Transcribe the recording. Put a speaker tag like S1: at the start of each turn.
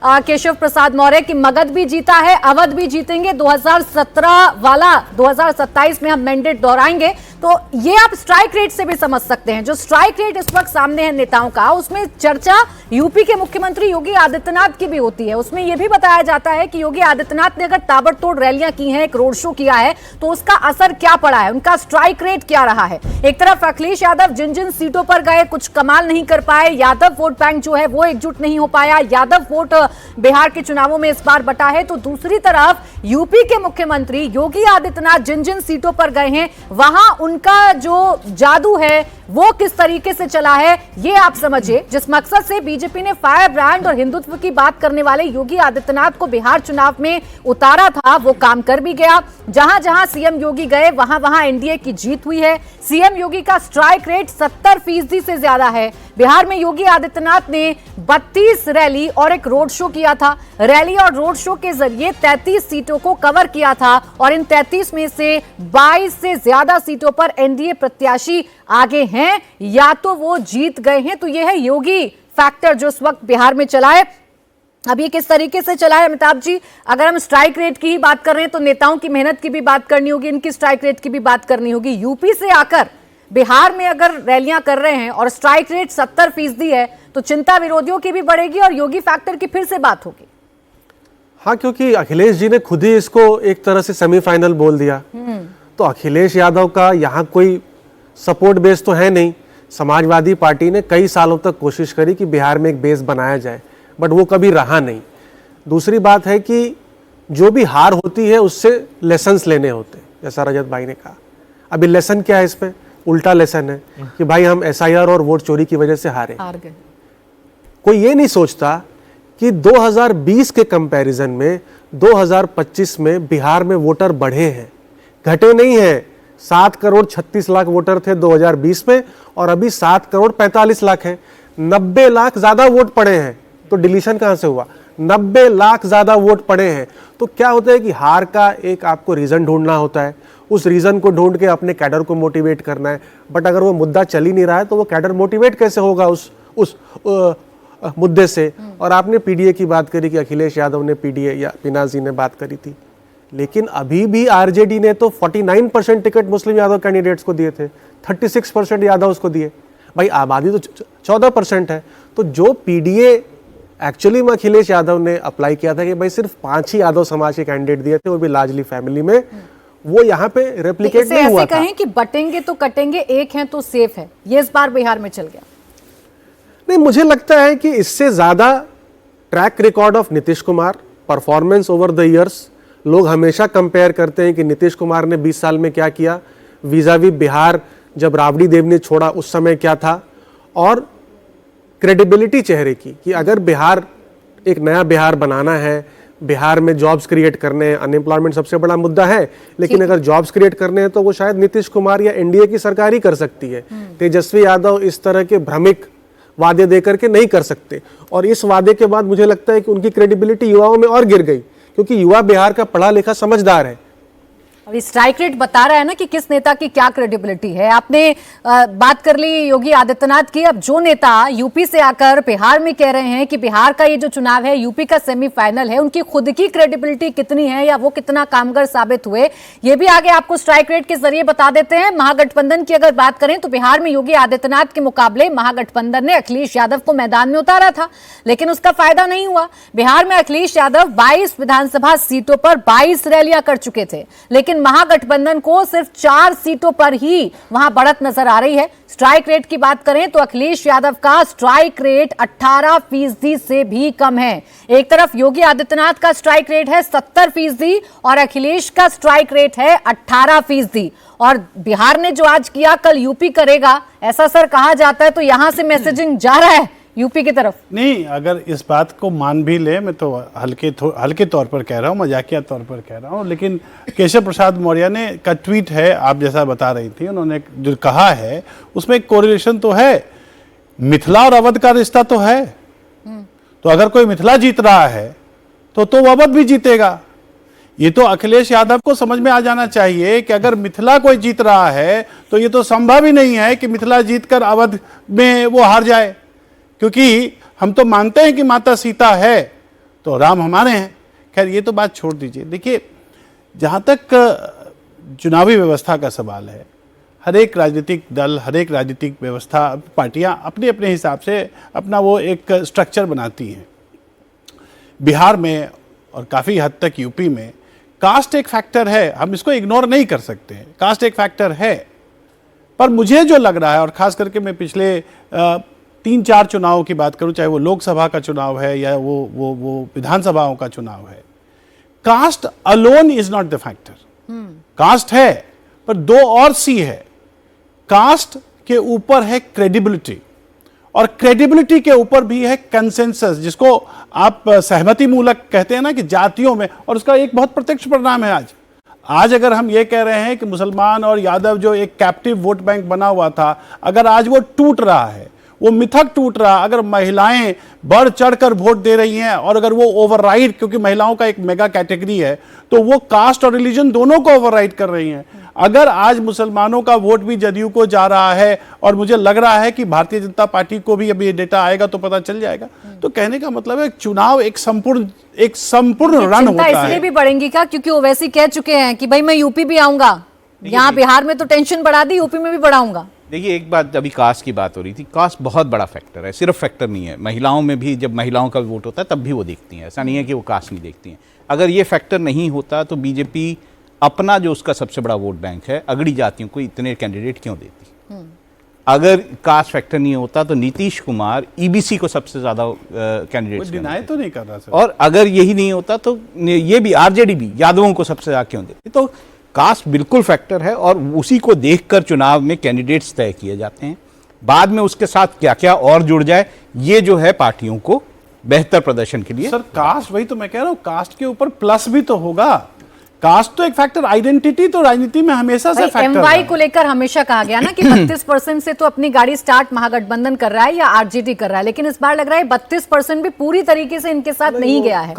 S1: केशव प्रसाद मौर्य की मगध भी जीता है, अवध भी जीतेंगे, 2017 वाला 2027 में हम मैंडेट दोहराएंगे। तो ये आप स्ट्राइक रेट से भी समझ सकते हैं। जो स्ट्राइक रेट इस वक्त सामने है नेताओं का, उसमें चर्चा यूपी के मुख्यमंत्री योगी आदित्यनाथ की भी होती है। उसमें यह भी बताया जाता है कि योगी आदित्यनाथ ने अगर ताबड़तोड़ रैलियां की हैं, एक रोड शो किया है, तो उसका असर क्या पड़ा है, उनका स्ट्राइक रेट क्या रहा है। एक तरफ अखिलेश यादव जिन जिन सीटों पर गए कुछ कमाल नहीं कर पाए, यादव वोट बैंक जो है वो एकजुट नहीं हो पाया, यादव वोट बिहार के चुनावों में इस बार बटा है। तो दूसरी तरफ यूपी के मुख्यमंत्री योगी आदित्यनाथ जिन जिन सीटों पर गए हैं, वहां उनका जो जादू है वो किस तरीके से चला है, ये आप समझिए। जिस मकसद से बीजेपी ने फायर ब्रांड और हिंदुत्व की बात करने वाले योगी आदित्यनाथ को बिहार चुनाव में उतारा था, वो काम कर भी गया। जहां जहां सीएम योगी गए वहां वहां एनडीए की जीत हुई है। सीएम योगी का स्ट्राइक रेट 70% से ज्यादा है। बिहार में योगी आदित्यनाथ ने 32 रैली और एक रोड शो किया था। रैली और रोड शो के जरिए 33 सीटों को कवर किया था और इन 33 में से 22 से ज्यादा सीटों पर एनडीए प्रत्याशी आगे हैं या तो वो जीत गए हैं। तो यह है योगी फैक्टर जो इस वक्त बिहार में चला है। अब ये किस तरीके से चला है अमिताभ जी, अगर हम स्ट्राइक रेट की ही बात कर रहे हैं तो नेताओं की मेहनत की भी बात करनी होगी, इनकी स्ट्राइक रेट की भी बात करनी होगी। यूपी से आकर बिहार में अगर रैलियां कर रहे हैं और स्ट्राइक रेट 70% है तो चिंता विरोधियों की भी बढ़ेगी और योगी फैक्टर की फिर से बात होगी।
S2: हाँ, क्योंकि अखिलेश जी ने खुद ही इसको एक तरह से सेमीफाइनल बोल दिया। तो अखिलेश यादव का यहाँ कोई सपोर्ट बेस तो है नहीं। समाजवादी पार्टी ने कई सालों तक कोशिश करी कि बिहार में एक बेस बनाया जाए, बट वो कभी रहा नहीं। दूसरी बात है कि जो भी हार होती है उससे लेसन्स लेने होते हैं, जैसा रजत भाई ने कहा। अभी लेसन क्या है, इस पे उल्टा लेसन है कि भाई हम एसआईआर और वोट चोरी की वजह से हार गए। कोई ये नहीं सोचता कि 2020 के कंपैरिजन में 2025 में बिहार में वोटर बढ़े हैं, घटे नहीं हैं। 7 करोड़ 36 लाख वोटर थे 2020 में और अभी 7 करोड़ 45 लाख हैं। 90 लाख ज्यादा वोट पड़े हैं। तो डिलीशन कहां से हुआ? 90 लाख ज्यादा वोट पड़े हैं। तो क्या होता है कि हार का एक आपको रीजन ढूंढना होता है, उस रीजन को ढूंढ के अपने कैडर को मोटिवेट करना है। बट अगर वो मुद्दा चल ही नहीं रहा है तो वो कैडर मोटिवेट कैसे होगा उस मुद्दे से। और आपने पीडीए की बात करी कि अखिलेश यादव ने पीडीए या पिनाज जी ने बात करी थी, लेकिन अभी भी आरजेडी ने तो 49% टिकट मुस्लिम यादव कैंडिडेट्स को दिए थे, 36% यादव को दिए। भाई आबादी तो 14% है। तो जो पीडीए एक्चुअली में अखिलेश यादव ने अप्लाई किया था कि भाई सिर्फ 5 ही यादव समाज के कैंडिडेट दिए थे, वो भी लार्जली फैमिली में, वो यहाँ पे रेप्लिकेट नहीं हुआ था।
S1: कहें कि बटेंगे तो कटेंगे, एक है तो सेफ है, ये इस बार बिहार में चल गया।
S2: नहीं, मुझे लगता है कि इससे ज्यादा track record of Nitish Kumar, performance over the years, लोग हमेशा कंपेयर करते हैं कि नीतीश कुमार ने 20 साल में क्या किया वीजावी बिहार, जब राबड़ी देव ने छोड़ा उस समय क्या था, और क्रेडिबिलिटी चेहरे की कि अगर बिहार एक नया बिहार बनाना है, बिहार में जॉब्स क्रिएट करने हैं, अनएम्प्लॉयमेंट सबसे बड़ा मुद्दा है, लेकिन अगर जॉब्स क्रिएट करने हैं तो वो शायद नीतीश कुमार या एनडीए की सरकार ही कर सकती है। तेजस्वी यादव इस तरह के भ्रमिक वादे देकर के नहीं कर सकते। और इस वादे के बाद मुझे लगता है कि उनकी क्रेडिबिलिटी युवाओं में और गिर गई, क्योंकि युवा बिहार का पढ़ा लिखा समझदार है।
S1: अभी स्ट्राइक रेट बता रहा है ना कि किस नेता की क्या क्रेडिबिलिटी है। आपने बात कर ली योगी आदित्यनाथ की। अब जो नेता यूपी से आकर बिहार में कह रहे हैं कि बिहार का ये जो चुनाव है यूपी का सेमीफाइनल है, उनकी खुद की क्रेडिबिलिटी कितनी है या वो कितना कामगर साबित हुए, ये भी आगे आपको स्ट्राइक रेट के जरिए बता देते हैं। महागठबंधन की अगर बात करें तो बिहार में योगी आदित्यनाथ के मुकाबले महागठबंधन ने अखिलेश यादव को मैदान में उतारा था, लेकिन उसका फायदा नहीं हुआ। बिहार में अखिलेश यादव 22 विधानसभा सीटों पर 22 रैलियां कर चुके थे, लेकिन महागठबंधन को सिर्फ 4 सीटों पर ही वहां बढ़त नजर आ रही है। स्ट्राइक रेट की बात करें तो अखिलेश यादव का स्ट्राइक रेट 18% से भी कम है। एक तरफ योगी आदित्यनाथ का स्ट्राइक रेट है 70% और अखिलेश का स्ट्राइक रेट है 18%। और बिहार ने जो आज किया कल यूपी करेगा, ऐसा सर कहा जाता है, तो यहां से मैसेजिंग जा रहा है यूपी की तरफ।
S3: नहीं, अगर इस बात को मान भी ले, मैं तो हल्के तौर पर कह रहा हूँ, मजाकिया तौर पर कह रहा हूँ, लेकिन केशव प्रसाद मौर्य ने का ट्वीट है, आप जैसा बता रही थी, उन्होंने जो कहा है उसमें एक कोरिलेशन तो है। मिथिला और अवध का रिश्ता तो है। तो अगर कोई मिथिला जीत रहा है तो वो अवध भी जीतेगा। ये तो अखिलेश यादव को समझ में आ जाना चाहिए कि अगर मिथिला कोई जीत रहा है तो ये तो संभव ही नहीं है कि मिथिला जीतकर अवध में वो हार जाए, क्योंकि हम तो मानते हैं कि माता सीता है, तो राम हमारे हैं। खैर ये तो बात छोड़ दीजिए। देखिए, जहाँ तक चुनावी व्यवस्था का सवाल है, हर एक राजनीतिक दल, हर एक राजनीतिक व्यवस्था, पार्टियां अपने अपने हिसाब से अपना वो एक स्ट्रक्चर बनाती हैं। बिहार में और काफ़ी हद तक यूपी में कास्ट एक फैक्टर है, हम इसको इग्नोर नहीं कर सकते। कास्ट एक फैक्टर है, पर मुझे जो लग रहा है, और ख़ास करके मैं पिछले 3-4 चुनावों की बात करूं, चाहे वो लोकसभा का चुनाव है या वो विधानसभाओं का चुनाव है, caste alone is not the factor. Caste है, पर 2 और सी है। कास्ट के ऊपर है क्रेडिबिलिटी, और क्रेडिबिलिटी के ऊपर भी है कंसेंसस, जिसको आप सहमति मूलक कहते हैं ना, कि जातियों में, और उसका एक बहुत प्रत्यक्ष परिणाम है आज अगर हम ये कह रहे हैं कि मुसलमान और यादव जो एक कैप्टिव वोट बैंक बना हुआ था, अगर आज वो टूट रहा है, वो मिथक टूट रहा, अगर महिलाएं बढ़ चढ़कर वोट दे रही हैं, और अगर वो ओवरराइड, क्योंकि महिलाओं का एक मेगा कैटेगरी है, तो वो कास्ट और रिलीजन दोनों को ओवरराइड कर रही हैं। अगर आज मुसलमानों का वोट भी जदयू को जा रहा है, और मुझे लग रहा है कि भारतीय जनता पार्टी को भी, अभी ये डेटा आएगा तो पता चल जाएगा, तो कहने का मतलब है चुनाव एक संपूर्ण रन होता है।
S1: इसलिए भी बढ़ेंगी क्या, क्योंकि ओवैसी कह चुके हैं कि भाई मैं यूपी भी आऊंगा, यहाँ बिहार में तो टेंशन बढ़ा दी, यूपी में भी बढ़ाऊंगा।
S4: देखिए, एक बात, अभी कास्ट की बात हो रही थी, कास्ट बहुत बड़ा फैक्टर है, सिर्फ फैक्टर नहीं है। महिलाओं में भी जब महिलाओं का वोट होता है तब भी वो देखती हैं, ऐसा नहीं है कि वो कास्ट नहीं देखती हैं। अगर ये फैक्टर नहीं होता तो बीजेपी अपना जो उसका सबसे बड़ा वोट बैंक है, अगड़ी जातियों को इतने कैंडिडेट क्यों देती? अगर कास्ट फैक्टर नहीं होता तो नीतीश कुमार ईबीसी को सबसे ज्यादा कैंडिडेट
S3: डिनाई तो नहीं कर रहा सर।
S4: और अगर यही नहीं होता तो ये भी आरजेडी भी यादवों को सबसे ज्यादा क्यों देती? तो कास्ट बिल्कुल फैक्टर है, और उसी को देखकर चुनाव में कैंडिडेट्स तय किए जाते हैं। बाद में उसके साथ क्या क्या और जुड़ जाए, ये जो है पार्टियों को बेहतर प्रदर्शन के लिए।
S3: सर कास्ट, वही तो मैं कह रहा हूँ, कास्ट के ऊपर प्लस भी तो होगा। कास्ट तो एक फैक्टर, आइडेंटिटी तो राजनीति में हमेशा से फैक्टर
S1: एमवाई को लेकर हमेशा कहा गया ना कि 32% से तो अपनी गाड़ी स्टार्ट महागठबंधन कर रहा है या आरजेडी कर रहा है, लेकिन इस बार लग रहा है 32% भी पूरी तरीके से इनके साथ नहीं गया है।